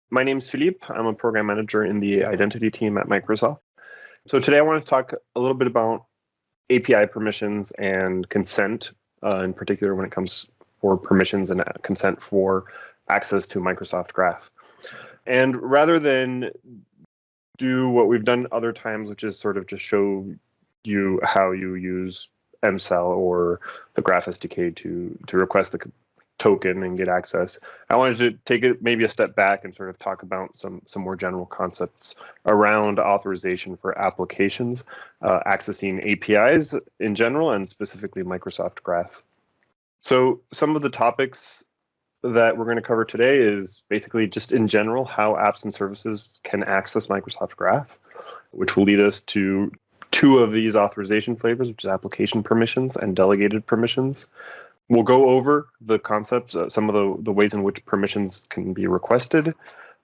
My name's Philippe. I'm a program manager in the identity team at Microsoft. So today I want to talk a little bit about API permissions and consent, in particular when it comes for permissions and consent for access to Microsoft Graph. And rather than do what we've done other times, which is sort of just show you how you use MCell or the Graph SDK to request the token and get access, I wanted to take it maybe a step back and sort of talk about some more general concepts around authorization for applications, accessing APIs in general, and specifically Microsoft Graph. So some of the topics that we're going to cover today is basically just in general how apps and services can access Microsoft Graph, which will lead us to two of these authorization flavors, which is application permissions and delegated permissions. We'll go over the concepts, some of the ways in which permissions can be requested.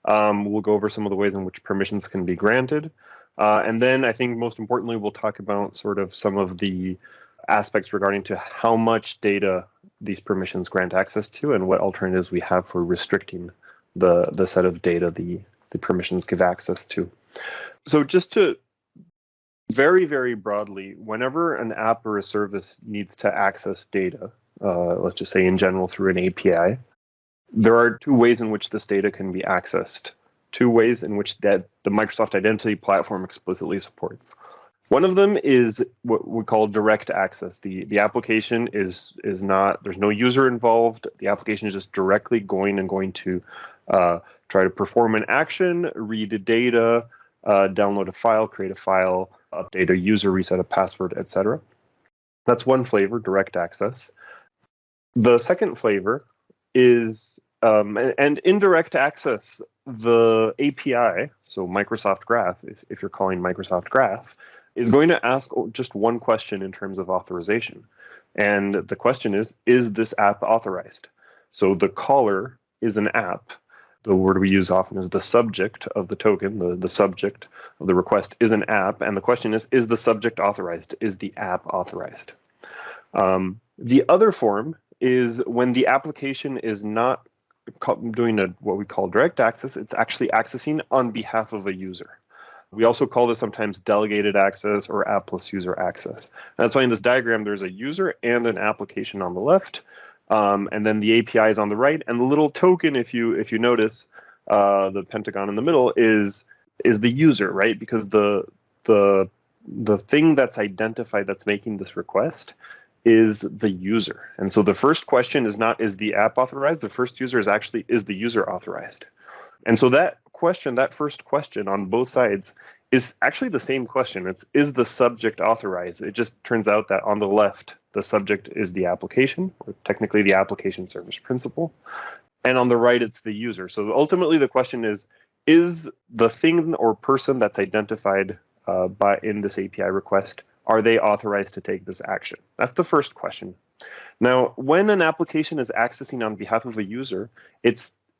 We'll go over some of the ways in which permissions can be granted. And then I think most importantly, we'll talk about sort of some of the aspects regarding to how much data these permissions grant access to and what alternatives we have for restricting the set of data the permissions give access to. So just to very, very broadly, whenever an app or a service needs to access data, let's just say in general through an API, there are two ways in which this data can be accessed, two ways in which the Microsoft Identity Platform explicitly supports. One of them is what we call direct access. The application is not, there's no user involved. The application is just directly going to try to perform an action, read data, download a file, create a file, update a user, reset a password, etc. That's one flavor, direct access. The second flavor is, and indirect access, the API, so Microsoft Graph, if you're calling Microsoft Graph, is going to ask just one question in terms of authorization. And the question is this app authorized? So the caller is an app. The word we use often is the subject of the token. The subject of the request is an app. And the question is the subject authorized? Is the app authorized? The other form is when the application is not doing what we call direct access, it's actually accessing on behalf of a user. We also call this sometimes delegated access or app plus user access. And that's why in this diagram, there's a user and an application on the left, and then the API is on the right. And the little token, if you notice, the pentagon in the middle is the user, right? Because the thing that's identified that's making this request is the user. And so the first question is not, is the app authorized? The first user is actually, is the user authorized? And so that question, that first question on both sides is actually the same question. It's, is the subject authorized? It just turns out that on the left, the subject is the application, or technically the application service principal. And on the right, it's the user. So ultimately, the question is the thing or person that's identified in this API request, are they authorized to take this action? That's the first question. Now, when an application is accessing on behalf of a user,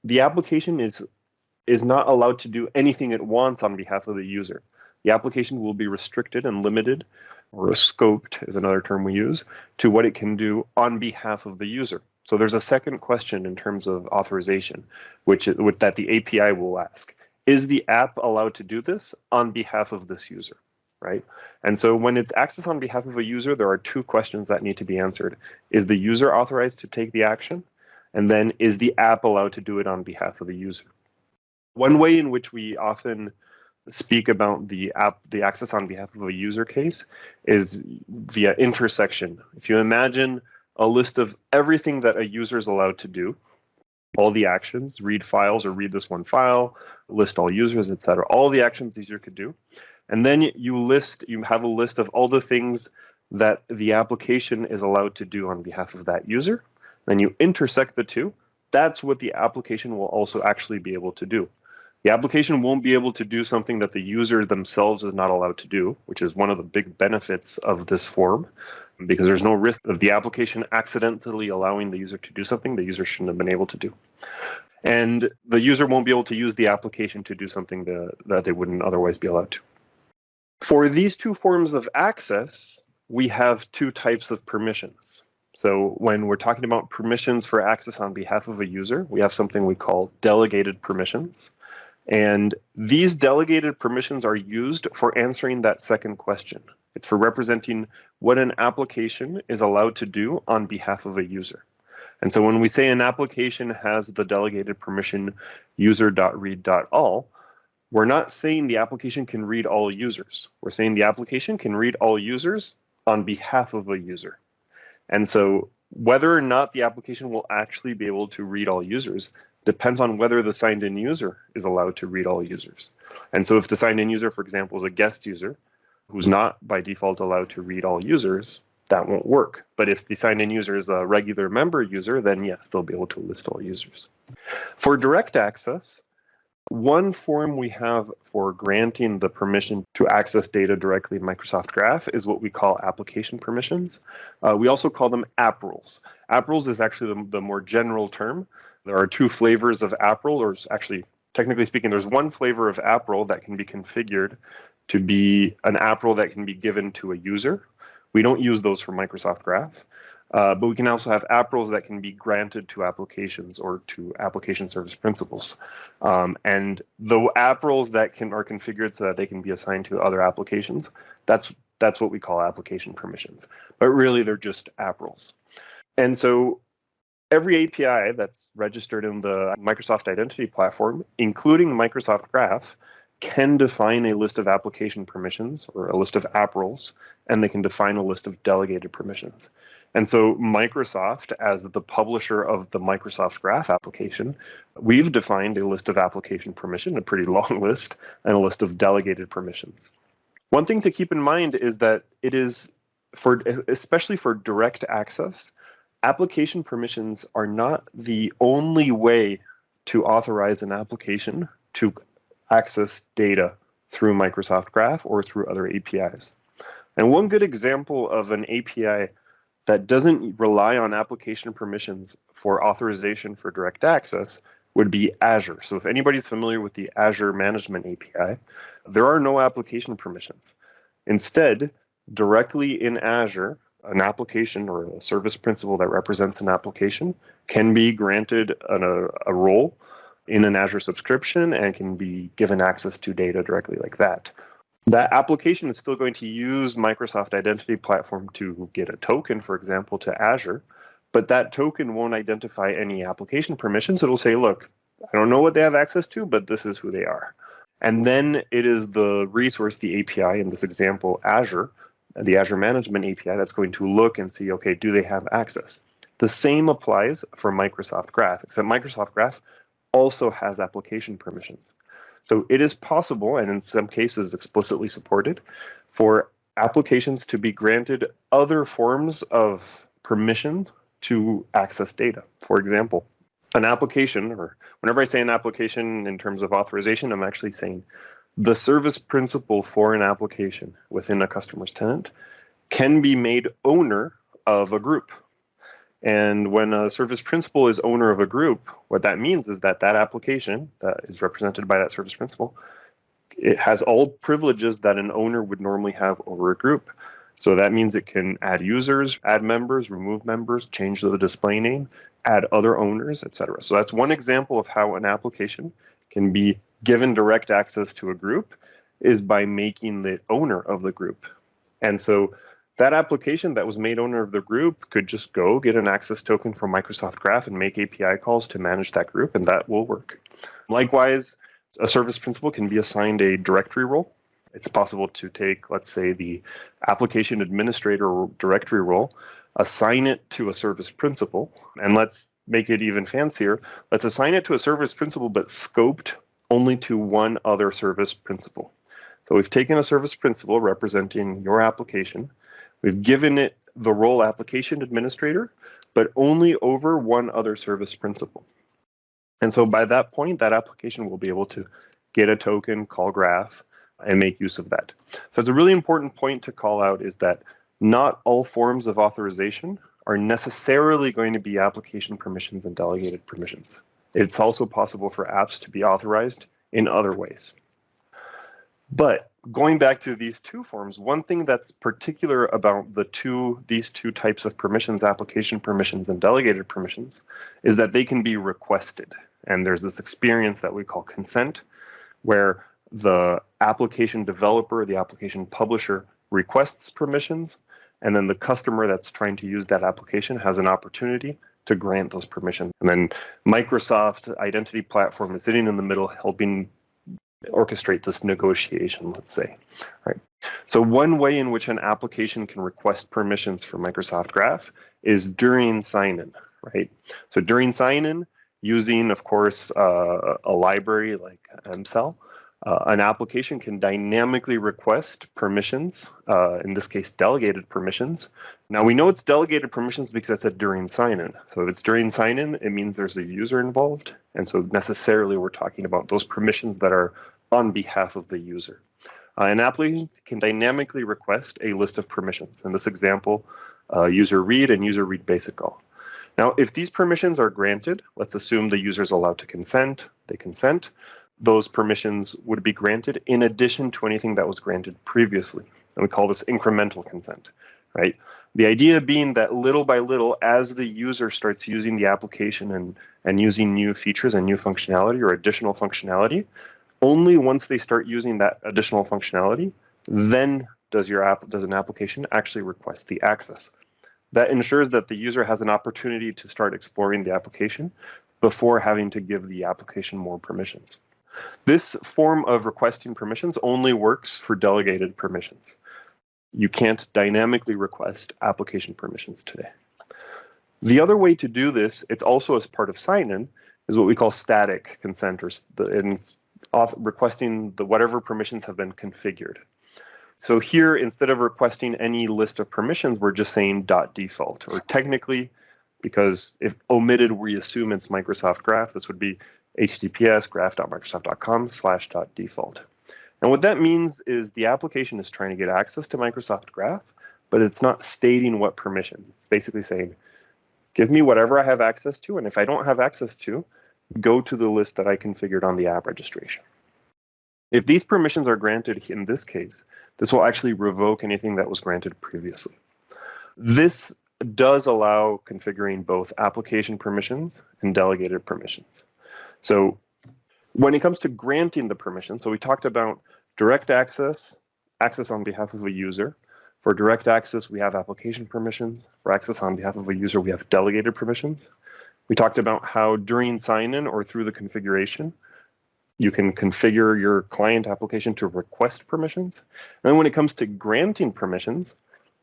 the application is not allowed to do anything it wants on behalf of the user. The application will be restricted and limited, or scoped is another term we use, to what it can do on behalf of the user. So there's a second question in terms of authorization, that the API will ask. Is the app allowed to do this on behalf of this user, right? And so when it's access on behalf of a user, there are two questions that need to be answered. Is the user authorized to take the action? And then is the app allowed to do it on behalf of the user? One way in which we often speak about the access on behalf of a user case is via intersection. If you imagine a list of everything that a user is allowed to do, all the actions, read files or read this one file, list all users, etc., all the actions the user could do, and then you have a list of all the things that the application is allowed to do on behalf of that user. Then you intersect the two. That's what the application will also actually be able to do. The application won't be able to do something that the user themselves is not allowed to do, which is one of the big benefits of this form, because there's no risk of the application accidentally allowing the user to do something the user shouldn't have been able to do. And the user won't be able to use the application to do something that they wouldn't otherwise be allowed to. For these two forms of access, we have two types of permissions. So when we're talking about permissions for access on behalf of a user, we have something we call delegated permissions. And these delegated permissions are used for answering that second question. It's for representing what an application is allowed to do on behalf of a user. And so when we say an application has the delegated permission user.read.all, we're not saying the application can read all users. We're saying the application can read all users on behalf of a user. And so whether or not the application will actually be able to read all users depends on whether the signed in user is allowed to read all users. And so if the signed in user, for example, is a guest user who's not by default allowed to read all users, that won't work. But if the signed in user is a regular member user, then yes, they'll be able to list all users. For direct access, one form we have for granting the permission to access data directly in Microsoft Graph is what we call application permissions. We also call them app roles. App roles is actually the more general term. There are two flavors of app role, or actually, technically speaking, there's one flavor of app role that can be configured to be an app role that can be given to a user. We don't use those for Microsoft Graph. But we can also have app roles that can be granted to applications or to application service principals. And the app roles that are configured so that they can be assigned to other applications, that's what we call application permissions. But really, they're just app roles. And so every API that's registered in the Microsoft Identity Platform, including Microsoft Graph, can define a list of application permissions or a list of app roles, and they can define a list of delegated permissions. And so Microsoft, as the publisher of the Microsoft Graph application, we've defined a list of application permission, a pretty long list, and a list of delegated permissions. One thing to keep in mind is that it is, especially for direct access, application permissions are not the only way to authorize an application to access data through Microsoft Graph or through other APIs. And one good example of an API that doesn't rely on application permissions for authorization for direct access would be Azure. So if anybody's familiar with the Azure Management API, there are no application permissions. Instead, directly in Azure, an application or a service principal that represents an application can be granted a role in an Azure subscription and can be given access to data directly like that. That application is still going to use Microsoft Identity Platform to get a token, for example, to Azure, but that token won't identify any application permissions. It'll say, look, I don't know what they have access to, but this is who they are. And then it is the resource, the API, in this example, Azure, the Azure Management API, that's going to look and see, okay, do they have access? The same applies for Microsoft Graph, except Microsoft Graph also has application permissions. So it is possible, and in some cases explicitly supported, for applications to be granted other forms of permission to access data. For example, an application, or whenever I say an application in terms of authorization, I'm actually saying the service principal for an application within a customer's tenant can be made owner of a group. And when a service principal is owner of a group, what that means is that that application that is represented by that service principal, it has all privileges that an owner would normally have over a group. So that means it can add users, add members, remove members, change the display name, add other owners, etc. So that's one example of how an application can be given direct access to a group is by making the owner of the group. And so that application that was made owner of the group could just go get an access token from Microsoft Graph and make API calls to manage that group, and that will work. Likewise, a service principal can be assigned a directory role. It's possible to take, let's say, the application administrator directory role, assign it to a service principal, and let's make it even fancier. Let's assign it to a service principal, but scoped only to one other service principal. So we've taken a service principal representing your application. We've given it the role application administrator, but only over one other service principal. And so by that point, that application will be able to get a token, call Graph, and make use of that. So it's a really important point to call out is that not all forms of authorization are necessarily going to be application permissions and delegated permissions. It's also possible for apps to be authorized in other ways. But going back to these two forms, one thing that's particular about these two types of permissions, application permissions and delegated permissions, is that they can be requested. And there's this experience that we call consent, where the application developer, the application publisher requests permissions, and then the customer that's trying to use that application has an opportunity to grant those permissions. And then Microsoft Identity Platform is sitting in the middle, helping orchestrate this negotiation, let's say. Right. So one way in which an application can request permissions for Microsoft Graph is during sign-in, right? So during sign-in, using, of course, a library like MCell, an application can dynamically request permissions, in this case, delegated permissions. Now, we know it's delegated permissions because it's a during sign-in. So if it's during sign-in, it means there's a user involved. And so necessarily, we're talking about those permissions that are on behalf of the user. An application can dynamically request a list of permissions. In this example, user read and user read basic all. Now, if these permissions are granted, let's assume the user is allowed to consent, they consent, those permissions would be granted in addition to anything that was granted previously. And we call this incremental consent, right? The idea being that little by little, as the user starts using the application and using new features and new functionality or additional functionality, only once they start using that additional functionality, then does an application actually request the access. That ensures that the user has an opportunity to start exploring the application before having to give the application more permissions. This form of requesting permissions only works for delegated permissions. You can't dynamically request application permissions today. The other way to do this, it's also as part of sign-in, is what we call static consent, or requesting whatever permissions have been configured. So here, instead of requesting any list of permissions, we're just saying .default, or technically, because if omitted, we assume it's Microsoft Graph, this would be https graph.microsoft.com/.default. And what that means is the application is trying to get access to Microsoft Graph, but it's not stating what permissions. It's basically saying, give me whatever I have access to, and if I don't have access to, go to the list that I configured on the app registration. If these permissions are granted in this case, this will actually revoke anything that was granted previously. This does allow configuring both application permissions and delegated permissions. So when it comes to granting the permission, so we talked about direct access, access on behalf of a user. For direct access, we have application permissions. For access on behalf of a user, we have delegated permissions. We talked about how during sign-in or through the configuration, you can configure your client application to request permissions. And then when it comes to granting permissions,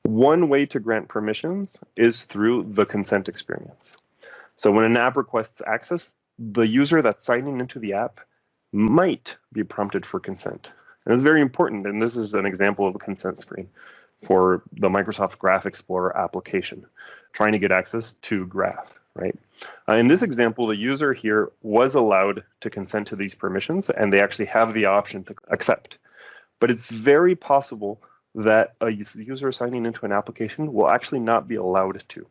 one way to grant permissions is through the consent experience. So when an app requests access, the user that's signing into the app might be prompted for consent. And it's very important, and this is an example of a consent screen for the Microsoft Graph Explorer application, trying to get access to Graph, right? In this example, the user here was allowed to consent to these permissions, and they actually have the option to accept. But it's very possible that a user signing into an application will actually not be allowed to.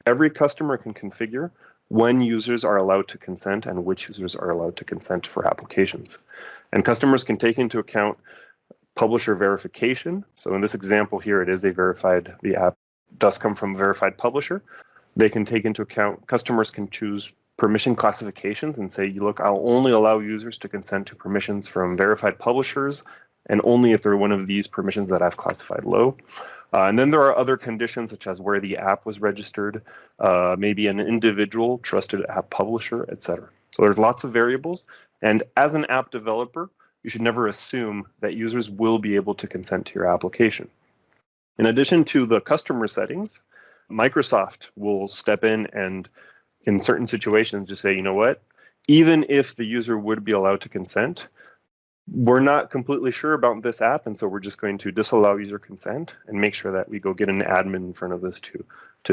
Every customer can configure when users are allowed to consent and which users are allowed to consent for applications. And customers can take into account publisher verification. So in this example here, it is the app does come from a verified publisher. They can take into account, customers can choose permission classifications and say, look, I'll only allow users to consent to permissions from verified publishers, and only if they're one of these permissions that I've classified low. And then there are other conditions, such as where the app was registered, maybe an individual trusted app publisher, etc. So there's lots of variables. And as an app developer, you should never assume that users will be able to consent to your application. In addition to the customer settings, Microsoft will step in and in certain situations just say, you know what, even if the user would be allowed to consent, we're not completely sure about this app, and so we're just going to disallow user consent and make sure that we go get an admin in front of this to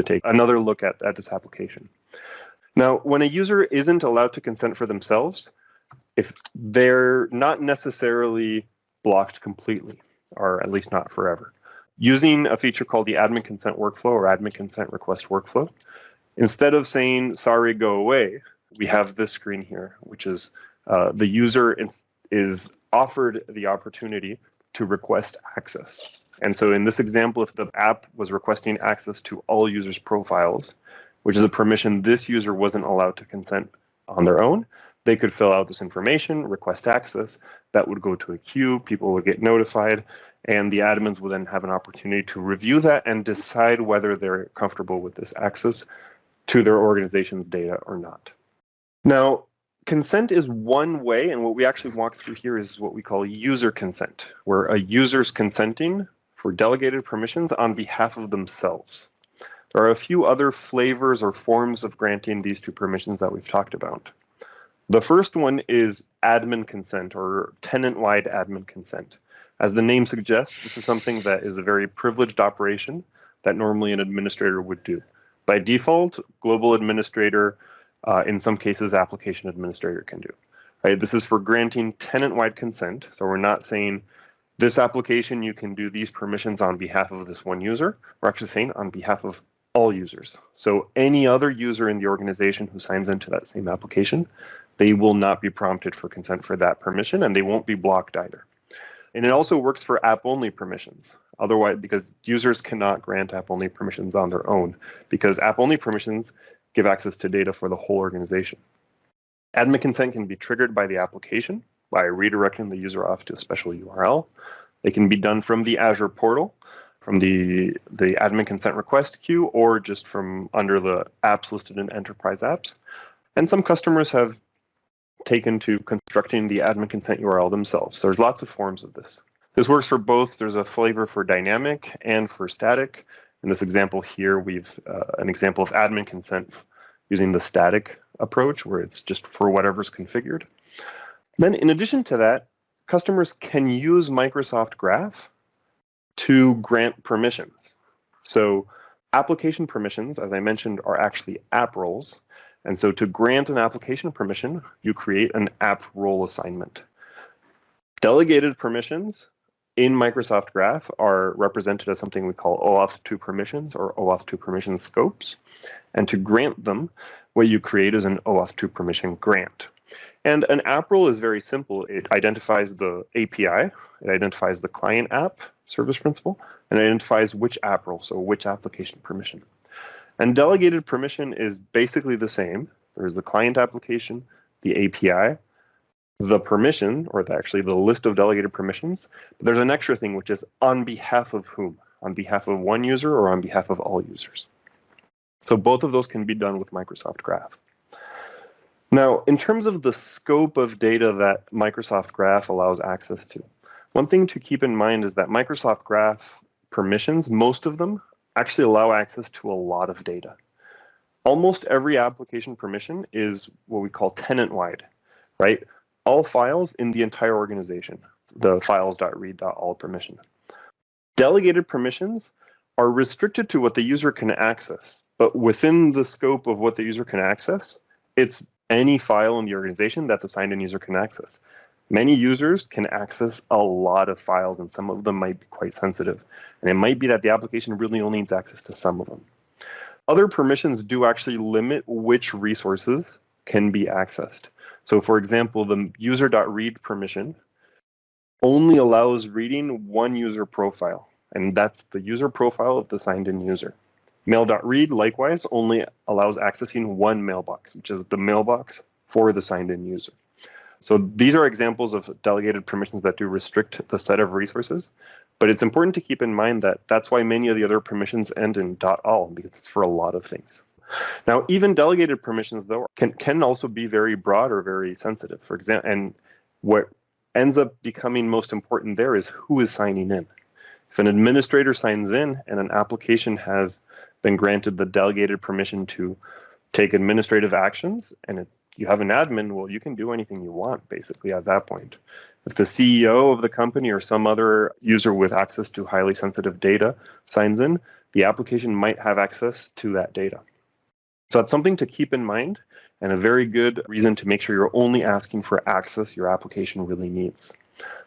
take another look at this application. Now, when a user isn't allowed to consent for themselves, if they're not necessarily blocked completely, or at least not forever, using a feature called the admin consent workflow or admin consent request workflow, instead of saying, sorry, go away, we have this screen here, which is the user is offered the opportunity to request access. And so in this example, if the app was requesting access to all users' profiles, which is a permission this user wasn't allowed to consent on their own, they could fill out this information, request access, that would go to a queue, people would get notified, and the admins will then have an opportunity to review that and decide whether they're comfortable with this access to their organization's data or not. Now, consent is one way, and what we actually walk through here is what we call user consent, where a user's consenting for delegated permissions on behalf of themselves. There are a few other flavors or forms of granting these two permissions that we've talked about. The first one is admin consent or tenant-wide admin consent. As the name suggests, this is something that is a very privileged operation that normally an administrator would do. By default, global administrator, in some cases, application administrator can do. Right? This is for granting tenant-wide consent. So we're not saying this application, you can do these permissions on behalf of this one user. We're actually saying on behalf of all users. So any other user in the organization who signs into that same application, they will not be prompted for consent for that permission, and they won't be blocked either. And it also works for app-only permissions. Otherwise, because users cannot grant app-only permissions on their own, because app-only permissions give access to data for the whole organization. Admin consent can be triggered by the application by redirecting the user off to a special URL. It can be done from the Azure portal, from the admin consent request queue, or just from under the apps listed in enterprise apps. And some customers have taken to constructing the admin consent URL themselves. So there's lots of forms of this. This works for both. There's a flavor for dynamic and for static. In this example here, we've an example of admin consent using the static approach, where it's just for whatever's configured. Then in addition to that, customers can use Microsoft Graph to grant permissions. So application permissions, as I mentioned, are actually app roles. And so to grant an application permission, you create an app role assignment. Delegated permissions in Microsoft Graph are represented as something we call OAuth2 permissions or OAuth2 permission scopes. And to grant them, what you create is an OAuth2 permission grant. And an app role is very simple. It identifies the API, it identifies the client app service principal, and it identifies which app role, so which application permission. And delegated permission is basically the same. There's the client application, the API, the permission, or actually the list of delegated permissions. But there's an extra thing, which is on behalf of whom? On behalf of one user or on behalf of all users. So both of those can be done with Microsoft Graph. Now, in terms of the scope of data that Microsoft Graph allows access to, one thing to keep in mind is that Microsoft Graph permissions, most of them, actually allow access to a lot of data. Almost every application permission is what we call tenant-wide, right? All files in the entire organization, the files.read.all permission. Delegated permissions are restricted to what the user can access, but within the scope of what the user can access, it's any file in the organization that the signed-in user can access. Many users can access a lot of files, and some of them might be quite sensitive. And it might be that the application really only needs access to some of them. Other permissions do actually limit which resources can be accessed. So for example, the user.read permission only allows reading one user profile, and that's the user profile of the signed-in user. Mail.read, likewise, only allows accessing one mailbox, which is the mailbox for the signed-in user. So these are examples of delegated permissions that do restrict the set of resources, but it's important to keep in mind that that's why many of the other permissions end in .all, because it's for a lot of things. Now, even delegated permissions, though, can also be very broad or very sensitive. For example, and what ends up becoming most important there is who is signing in. If an administrator signs in and an application has been granted the delegated permission to take administrative actions, and you have an admin, well, you can do anything you want, basically, at that point. If the CEO of the company or some other user with access to highly sensitive data signs in, the application might have access to that data. So that's something to keep in mind, and a very good reason to make sure you're only asking for access your application really needs.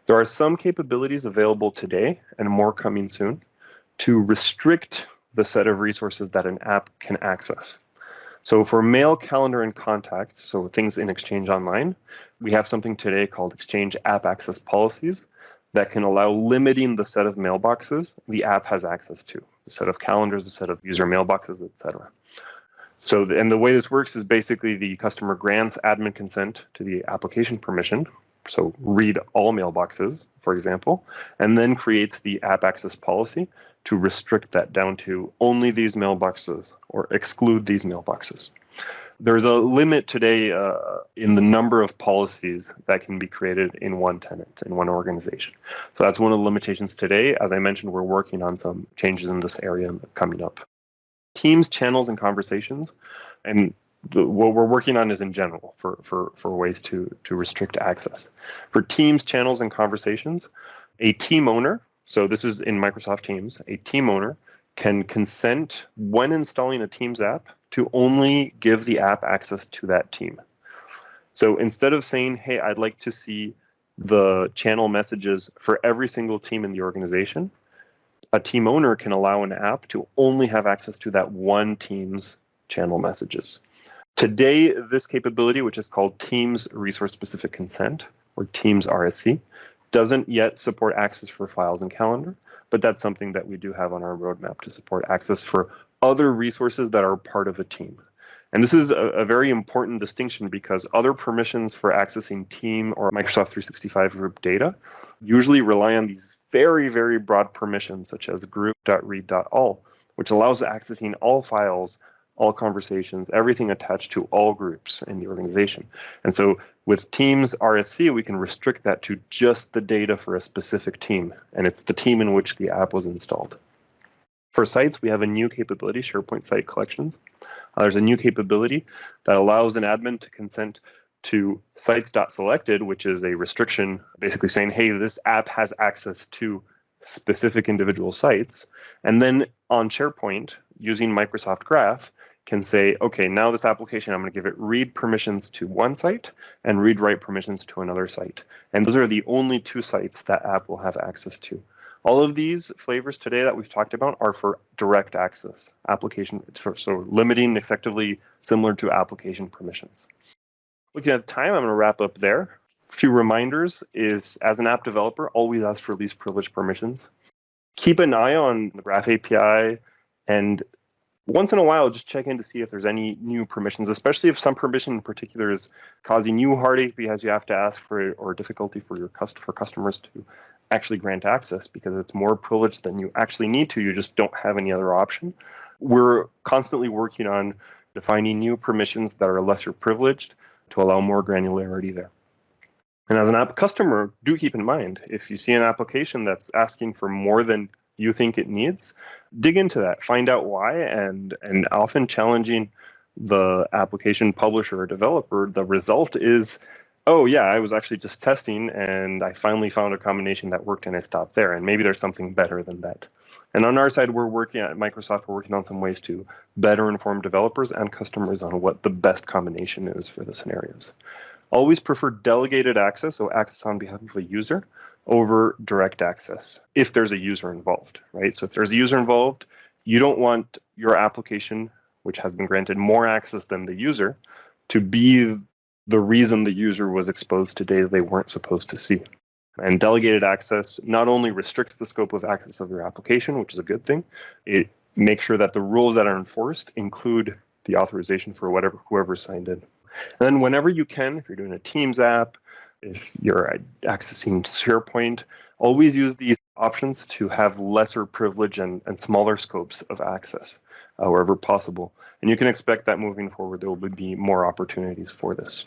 There are some capabilities available today, and more coming soon, to restrict the set of resources that an app can access. So for mail, calendar, and contacts, so things in Exchange Online, we have something today called Exchange App Access Policies that can allow limiting the set of mailboxes the app has access to, the set of calendars, the set of user mailboxes, etc. So, and the way this works is basically the customer grants admin consent to the application permission, so read all mailboxes, for example, and then creates the app access policy to restrict that down to only these mailboxes or exclude these mailboxes. There's a limit today in the number of policies that can be created in one tenant, in one organization. So that's one of the limitations today. As I mentioned, we're working on some changes in this area coming up. Teams, channels, and conversations, and what we're working on is in general for ways to restrict access. For teams, channels, and conversations, a team owner, so this is in Microsoft Teams, a team owner can consent when installing a Teams app to only give the app access to that team. So instead of saying, hey, I'd like to see the channel messages for every single team in the organization, a team owner can allow an app to only have access to that one team's channel messages. Today, this capability, which is called Teams Resource Specific Consent, or Teams RSC, doesn't yet support access for files and calendar, but that's something that we do have on our roadmap to support access for other resources that are part of a team. And this is a very important distinction because other permissions for accessing team or Microsoft 365 group data usually rely on these very, very broad permissions, such as group.read.all, which allows accessing all files, all conversations, everything attached to all groups in the organization. And so with Teams RSC, we can restrict that to just the data for a specific team, and it's the team in which the app was installed. For sites, we have a new capability, SharePoint Site Collections. There's a new capability that allows an admin to consent to sites.selected, which is a restriction basically saying, hey, this app has access to specific individual sites. And then on SharePoint, using Microsoft Graph, can say, okay, now this application, I'm going to give it read permissions to one site and read-write permissions to another site. And those are the only two sites that app will have access to. All of these flavors today that we've talked about are for direct access application, so limiting effectively similar to application permissions. Looking at time, I'm going to wrap up there. A few reminders is, as an app developer, always ask for least privilege permissions. Keep an eye on the Graph API, and once in a while, just check in to see if there's any new permissions, especially if some permission in particular is causing you heartache because you have to ask for it, or difficulty for customers to actually grant access because it's more privileged than you actually need to. You just don't have any other option. We're constantly working on defining new permissions that are lesser privileged to allow more granularity there. And as an app customer, do keep in mind, if you see an application that's asking for more than you think it needs, dig into that, find out why, and often challenging the application publisher or developer, the result is, oh yeah, I was actually just testing and I finally found a combination that worked and I stopped there, and maybe there's something better than that. And on our side, we're working at Microsoft, we're working on some ways to better inform developers and customers on what the best combination is for the scenarios. Always prefer delegated access, so access on behalf of a user, over direct access if there's a user involved, right? So if there's a user involved, you don't want your application, which has been granted more access than the user, to be the reason the user was exposed to data they weren't supposed to see. And delegated access not only restricts the scope of access of your application, which is a good thing, it makes sure that the rules that are enforced include the authorization for whoever signed in. And then whenever you can, if you're doing a Teams app, if you're accessing SharePoint, always use these options to have lesser privilege and smaller scopes of access wherever possible. And you can expect that moving forward, there will be more opportunities for this.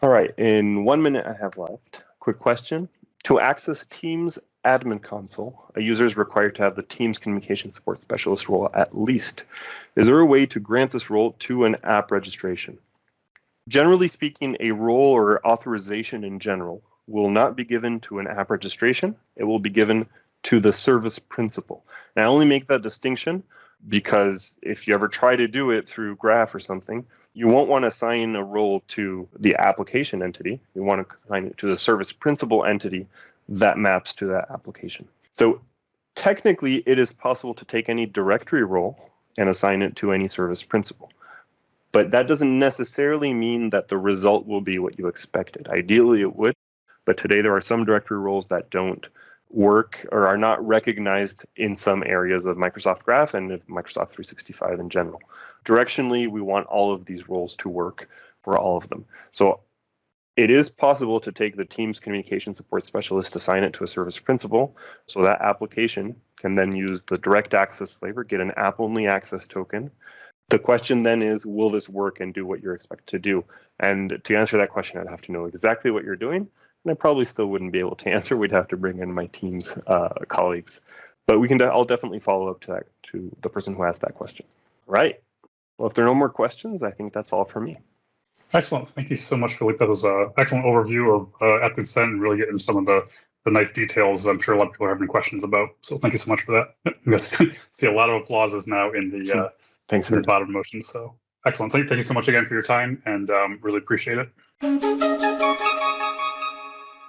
All right, in 1 minute I have left. Quick question. To access Teams admin console, a user is required to have the Teams communication support specialist role at least. Is there a way to grant this role to an app registration? Generally speaking, a role or authorization in general will not be given to an app registration. It will be given to the service principal. And I only make that distinction because if you ever try to do it through Graph or something, you won't want to assign a role to the application entity. You want to assign it to the service principal entity that maps to that application. So technically, it is possible to take any directory role and assign it to any service principal. But that doesn't necessarily mean that the result will be what you expected. Ideally, it would, But today there are some directory roles that don't work or are not recognized in some areas of Microsoft Graph and of Microsoft 365 in general. Directionally, we want all of these roles to work for all of them. So it is possible to take the Teams communication support specialist, assign it to a service principal, so that application can then use the direct access flavor, get an app-only access token. The question then is, will this work and do what you're expected to do? And to answer that question, I'd have to know exactly what you're doing, and I probably still wouldn't be able to answer. We'd have to bring in my team's colleagues. But I'll definitely follow up to the person who asked that question. Right. Well, if there are no more questions, I think that's all for me. Excellent. Thank you so much, Philippe. That was an excellent overview of app consent and really getting some of the nice details I'm sure a lot of people are having questions about. So thank you so much for that. You guys see a lot of applauses now in the Thanks in the bottom motion. So excellent. Thank you so much again for your time, and really appreciate it.